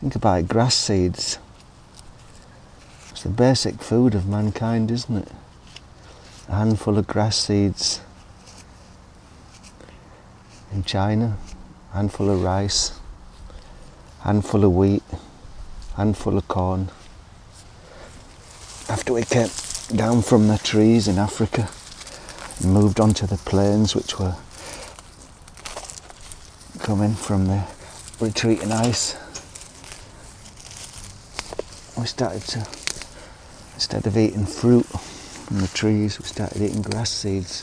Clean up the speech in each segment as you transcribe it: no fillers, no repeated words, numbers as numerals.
Think about it, grass seeds. It's the basic food of mankind, isn't it? A handful of grass seeds in China, a handful of rice, a handful of wheat, a handful of corn. After we came down from the trees in Africa and moved onto the plains, which were coming from the retreating ice, we started to, instead of eating fruit from the trees, we started eating grass seeds,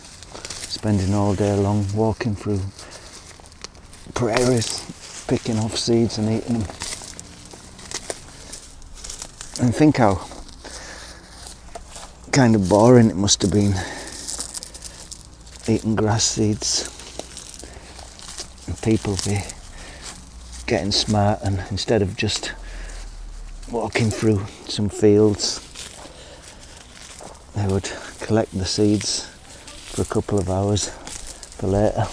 spending all day long walking through prairies, picking off seeds and eating them. And think how kind of boring it must have been eating grass seeds, and people be getting smart, and instead of just walking through some fields, they would collect the seeds for a couple of hours for later.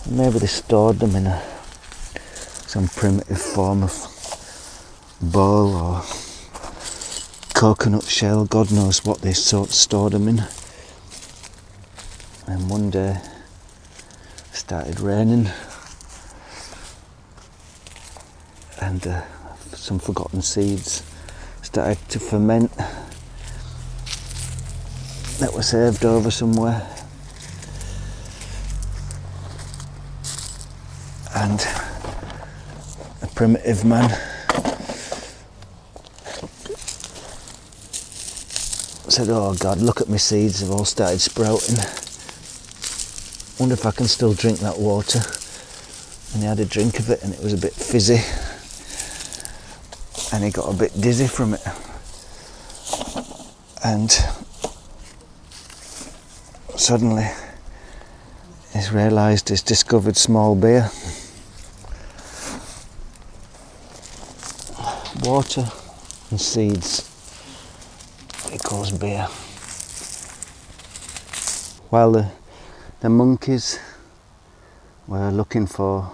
And maybe they stored them in some primitive form of bowl or coconut shell, God knows what they stored them in. And one day it started raining, and some forgotten seeds started to ferment that were saved over somewhere. And a primitive man said, "Oh God, look at my seeds, they've all started sprouting. Wonder if I can still drink that water." And he had a drink of it and it was a bit fizzy, and he got a bit dizzy from it. And suddenly he's realised he's discovered small beer. Water and seeds equals beer. While the monkeys were looking for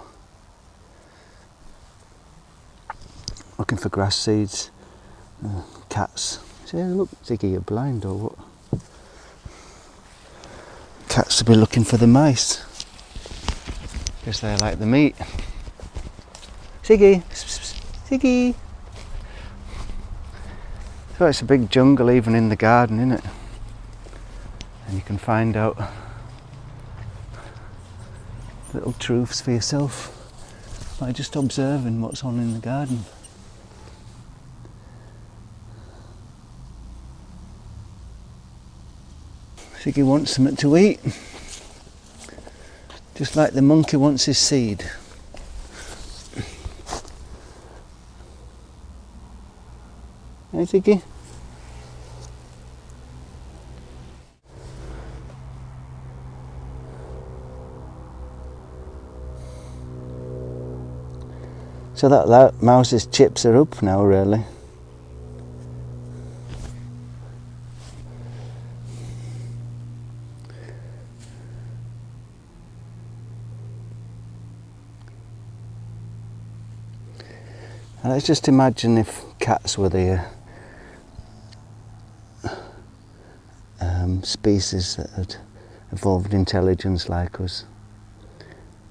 grass seeds, cats say, "Look, Ziggy, you're blind or what?" Cats will be looking for the mice because they like the meat. Ziggy, Ziggy. So it's a big jungle even in the garden, isn't it? And you can find out little truths for yourself by just observing what's on in the garden. Ziggy wants something to eat, just like the monkey wants his seed. Hey Ziggy? So that mouse's chips are up now, really. And let's just imagine if cats were the species that had evolved intelligence like us.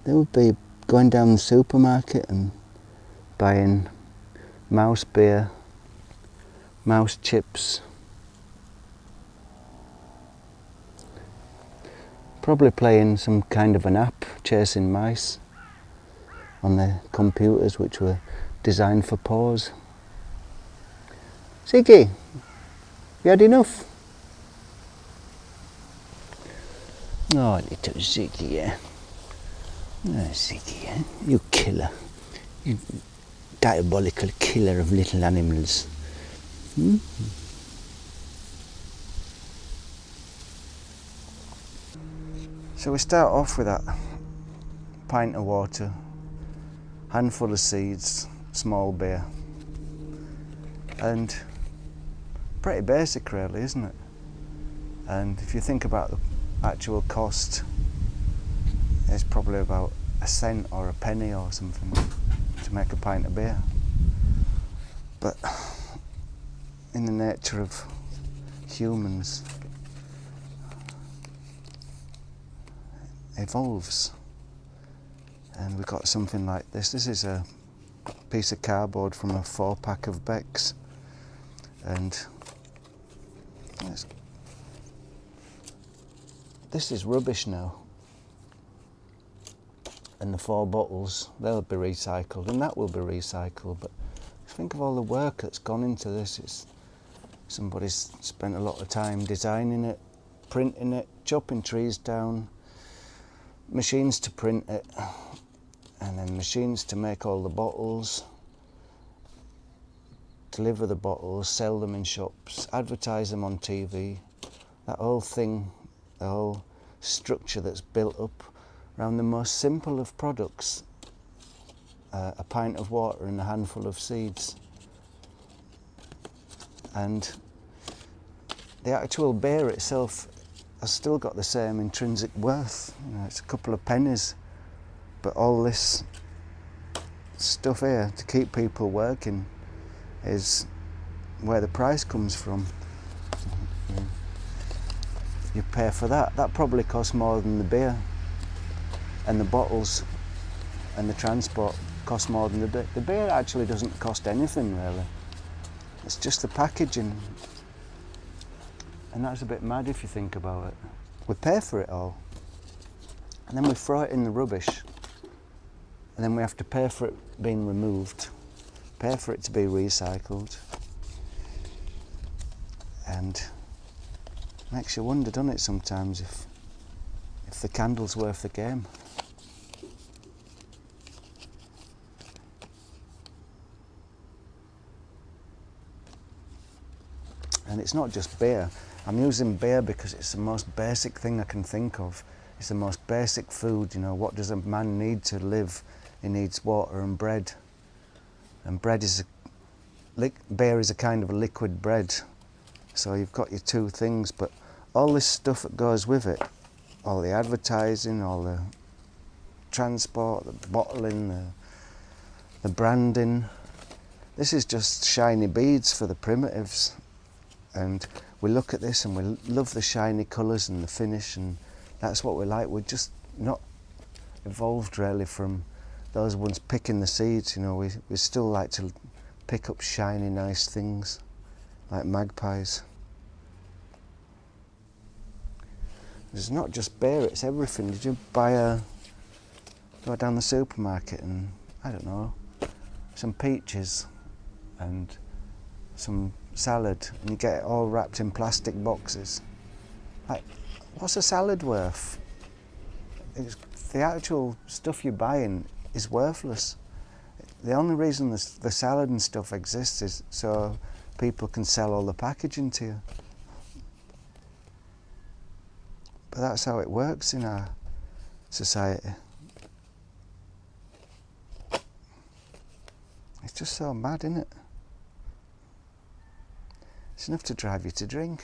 They would be going down the supermarket and buying mouse beer, mouse chips, probably playing some kind of an app chasing mice on their computers, which were designed for paws. Ziggy, you had enough? Oh, little Ziggy, yeah. Oh, Ziggy, yeah. You killer. You diabolical killer of little animals. Hmm? So we start off with that pint of water, handful of seeds, small beer, and pretty basic really, isn't it? And if you think about the actual cost, it's probably about a cent or a penny or something to to make a pint of beer. But in the nature of humans, evolves, and we got something like this. This is a piece of cardboard from a 4-pack of Beck's, and this is rubbish now, and the 4 bottles, they'll be recycled, and that will be recycled. But think of all the work that's gone into this. Somebody's spent a lot of time designing it, printing it, chopping trees down, machines to print it, and then machines to make all the bottles, deliver the bottles, sell them in shops, advertise them on TV. That whole thing, the whole structure that's built up around the most simple of products, a pint of water and a handful of seeds. And the actual beer itself has still got the same intrinsic worth. You know, it's a couple of pennies, but all this stuff here to keep people working is where the price comes from. You pay for that. That probably costs more than the beer, and the bottles and the transport cost more than the beer. The beer actually doesn't cost anything really. It's just the packaging, and that's a bit mad if you think about it. We pay for it all, and then we throw it in the rubbish, and then we have to pay for it being removed, pay for it to be recycled, and it makes you wonder, doesn't it, sometimes, if the candle's worth the game. And it's not just beer. I'm using beer because it's the most basic thing I can think of. It's the most basic food. You know, what does a man need to live? He needs water and bread. And bread is beer is a kind of a liquid bread. So you've got your two things, but all this stuff that goes with it, all the advertising, all the transport, the bottling, the branding, this is just shiny beads for the primitives. And we look at this and we love the shiny colours and the finish, and that's what we like. We're just not evolved really from those ones picking the seeds. You know, we still like to pick up shiny, nice things like magpies. It's not just beer, it's everything. Did you go down the supermarket and, I don't know, some peaches and some salad, and you get it all wrapped in plastic boxes? Like, what's a salad worth? The actual stuff you're buying is worthless. The only reason the salad and stuff exists is so people can sell all the packaging to you. But that's how it works in our society. It's just so mad, isn't it? It's enough to drive you to drink.